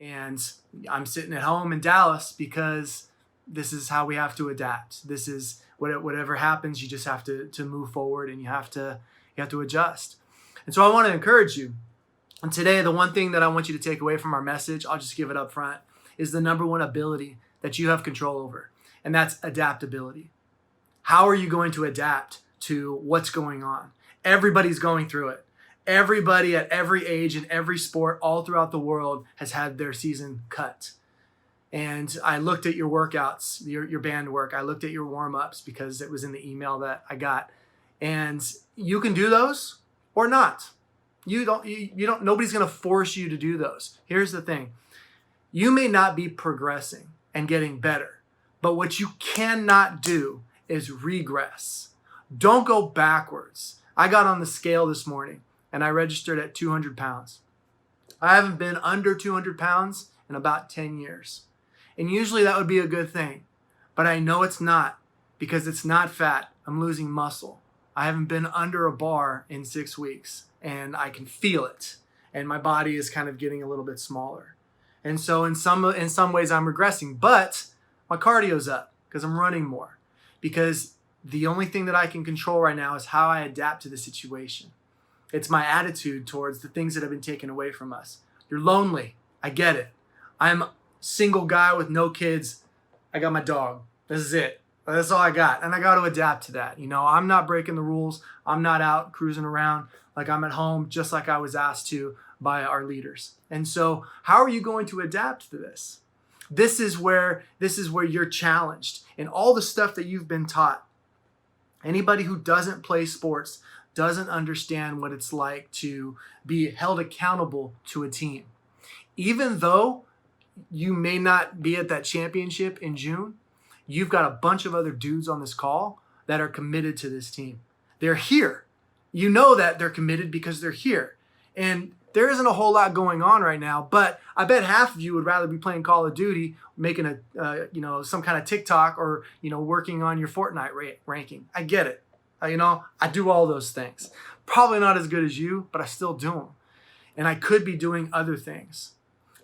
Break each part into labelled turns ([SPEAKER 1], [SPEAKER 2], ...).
[SPEAKER 1] And I'm sitting at home in Dallas because this is how we have to adapt. This is whatever happens, you just have to move forward, and you have to adjust. And so I want to encourage you. And today, the one thing that I want you to take away from our message, I'll just give it up front, is the number one ability that you have control over, and that's adaptability. How are you going to adapt to what's going on? Everybody's going through it. Everybody at every age in every sport all throughout the world has had their season cut. And I looked at your workouts, your band work. I looked at your warm-ups because it was in the email that I got. And you can do those or not. Nobody's going to force you to do those. Here's the thing. You may not be progressing and getting better, but what you cannot do is regress. Don't go backwards. I got on the scale this morning and I registered at 200 pounds. I haven't been under 200 pounds in about 10 years. And usually that would be a good thing, but I know it's not, because it's not fat. I'm losing muscle. I haven't been under a bar in 6 weeks, and I can feel it. And my body is kind of getting a little bit smaller. And so in some ways I'm regressing, but my cardio's up because I'm running more. Because the only thing that I can control right now is how I adapt to the situation. It's my attitude towards the things that have been taken away from us. You're lonely. I get it. I'm a single guy with no kids. I got my dog. This is it. That's all I got. And I got to adapt to that. I'm not breaking the rules. I'm not out cruising around. Like, I'm at home just like I was asked to by our leaders. And so how are you going to adapt to this? This is where you're challenged in all the stuff that you've been taught. Anybody who doesn't play sports doesn't understand what it's like to be held accountable to a team. Even though you may not be at that championship in June, you've got a bunch of other dudes on this call that are committed to this team. They're here. You know that they're committed because they're here. And there isn't a whole lot going on right now, but I bet half of you would rather be playing Call of Duty, making some kind of TikTok, or working on your Fortnite ranking. I get it. I do all those things. Probably not as good as you, but I still do them. And I could be doing other things.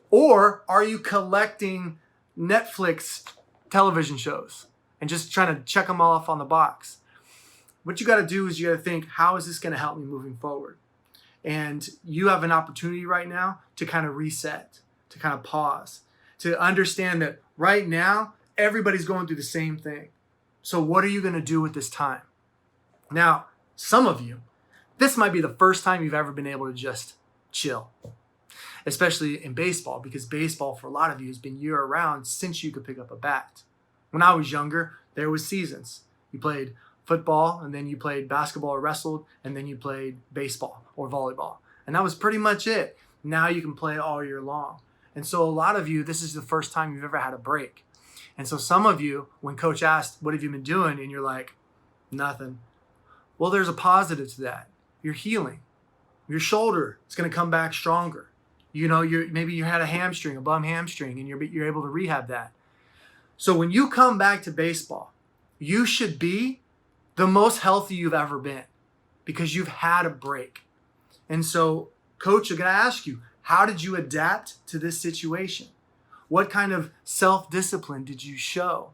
[SPEAKER 1] Or are you collecting Netflix television shows and just trying to check them all off on the box? What you got to do is you got to think, how is this going to help me moving forward? And you have an opportunity right now to kind of reset, to kind of pause, to understand that right now, everybody's going through the same thing. So what are you going to do with this time? Now, some of you, this might be the first time you've ever been able to just chill, especially in baseball, because baseball for a lot of you has been year-round since you could pick up a bat. When I was younger, there was seasons. You played football, and then you played basketball or wrestled, and then you played baseball or volleyball. And that was pretty much it. Now you can play all year long. And so a lot of you, this is the first time you've ever had a break. And so some of you, when coach asked, what have you been doing? And you're like, nothing. Well, there's a positive to that. You're healing. Your shoulder is going to come back stronger. Maybe you had a hamstring, a bum hamstring, and you're able to rehab that. So when you come back to baseball, you should be the most healthy you've ever been because you've had a break. And so coach is going to ask you, how did you adapt to this situation? What kind of self-discipline did you show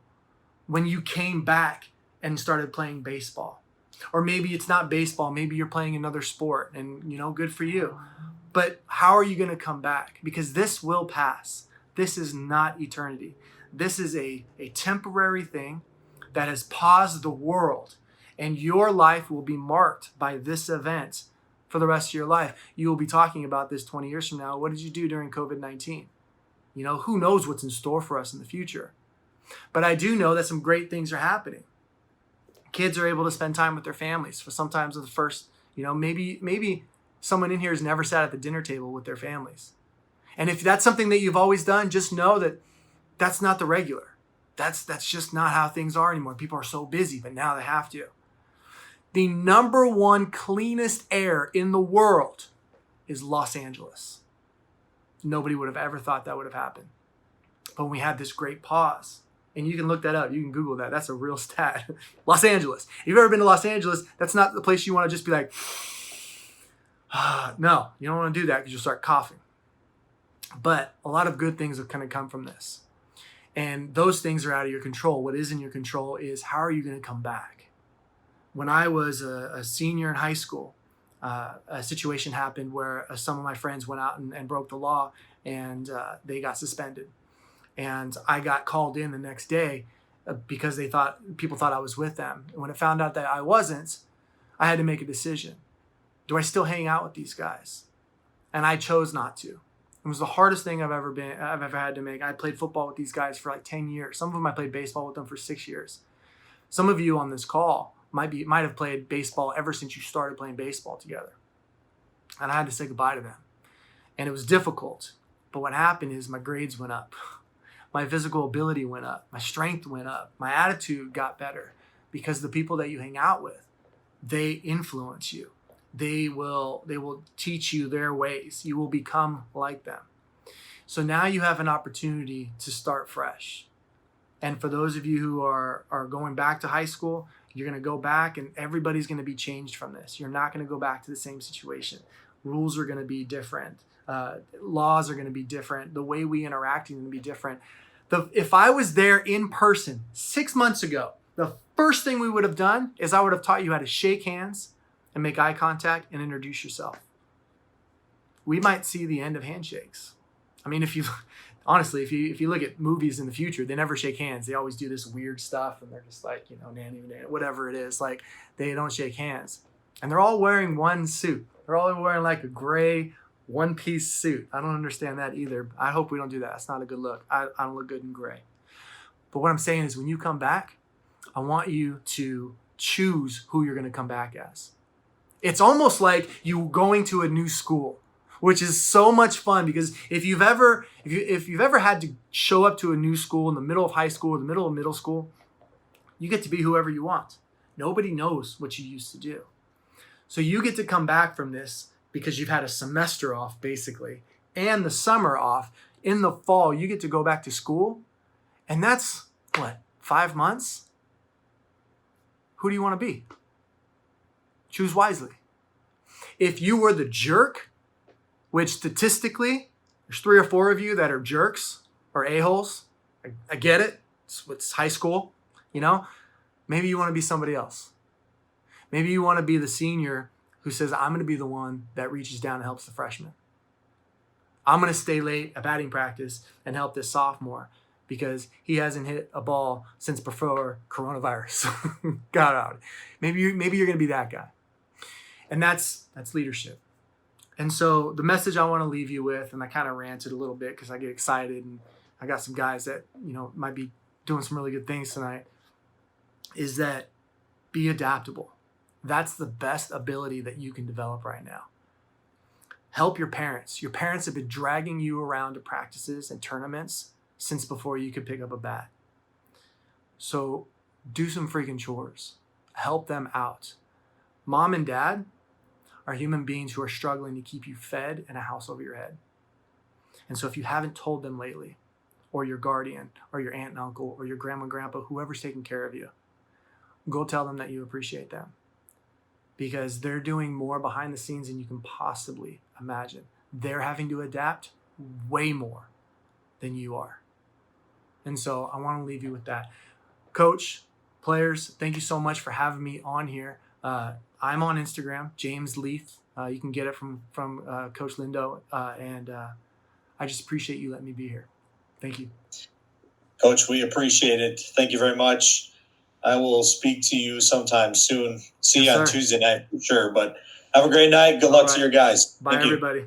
[SPEAKER 1] when you came back and started playing baseball? Or maybe it's not baseball. Maybe you're playing another sport, and good for you. But how are you going to come back? Because this will pass. This is not eternity. This is a temporary thing that has paused the world, and your life will be marked by this event for the rest of your life. You will be talking about this 20 years from now. What did you do during COVID-19? Who knows what's in store for us in the future? But I do know that some great things are happening. Kids are able to spend time with their families for sometimes the first, maybe someone in here has never sat at the dinner table with their families. And if that's something that you've always done, just know that that's not the regular. That's just not how things are anymore. People are so busy, but now they have to. The number one cleanest air in the world is Los Angeles. Nobody would have ever thought that would have happened. But we had this great pause. And you can look that up. You can Google that. That's a real stat. Los Angeles. If you've ever been to Los Angeles, that's not the place you want to just be like, no, you don't want to do that because you'll start coughing. But a lot of good things have kind of come from this. And those things are out of your control. What is in your control is how are you going to come back? When I was a senior in high school, a situation happened where some of my friends went out and broke the law, and they got suspended. And I got called in the next day because people thought I was with them. And when I found out that I wasn't, I had to make a decision. Do I still hang out with these guys? And I chose not to. It was the hardest thing I've ever had to make. I played football with these guys for like 10 years. Some of them I played baseball with them for 6 years. Some of you on this call might have played baseball ever since you started playing baseball together. And I had to say goodbye to them. And it was difficult. But what happened is my grades went up. My physical ability went up. My strength went up. My attitude got better because the people that you hang out with, they influence you. They will teach you their ways. You will become like them. So now you have an opportunity to start fresh. And for those of you who are going back to high school, you're going to go back and everybody's going to be changed from this. You're not going to go back to the same situation. Rules are going to be different. Laws are going to be different. The way we interact is going to be different. If I was there in person 6 months ago, the first thing we would have done is I would have taught you how to shake hands and make eye contact and introduce yourself. We might see the end of handshakes. I mean, if you look at movies in the future, they never shake hands. They always do this weird stuff, and they're just like, nanny, whatever it is. Like, they don't shake hands. And they're all wearing one suit. They're all wearing like a gray one-piece suit. I don't understand that either. I hope we don't do that. That's not a good look. I don't look good in gray. But what I'm saying is when you come back, I want you to choose who you're going to come back as. It's almost like you going to a new school, which is so much fun because if you've ever had to show up to a new school in the middle of high school or the middle of middle school, you get to be whoever you want. Nobody knows what you used to do. So you get to come back from this because you've had a semester off basically and the summer off. In the fall, you get to go back to school, and that's 5 months? Who do you want to be? Choose wisely. If you were the jerk, which statistically, there's 3 or 4 of you that are jerks or a-holes. I get it. It's high school, Maybe you want to be somebody else. Maybe you want to be the senior who says, I'm going to be the one that reaches down and helps the freshman. I'm going to stay late at batting practice and help this sophomore because he hasn't hit a ball since before coronavirus got out. Maybe you're going to be that guy. And that's leadership. And so the message I want to leave you with, and I kind of ranted a little bit because I get excited and I got some guys that, might be doing some really good things tonight, is that be adaptable. That's the best ability that you can develop right now. Help your parents. Your parents have been dragging you around to practices and tournaments since before you could pick up a bat. So do some freaking chores. Help them out. Mom and dad are human beings who are struggling to keep you fed and a house over your head. And so if you haven't told them lately, or your guardian, or your aunt and uncle, or your grandma and grandpa, whoever's taking care of you, go tell them that you appreciate them. Because they're doing more behind the scenes than you can possibly imagine. They're having to adapt way more than you are. And so I want to leave you with that. Coach, players, thank you so much for having me on here. I'm on Instagram, James Leith. You can get it from Coach Lindo. And I just appreciate you letting me be here. Thank you.
[SPEAKER 2] Coach, we appreciate it. Thank you very much. I will speak to you sometime soon. See you on Tuesday night for sure. But have a great night. Good luck to your guys.
[SPEAKER 1] Bye, everybody.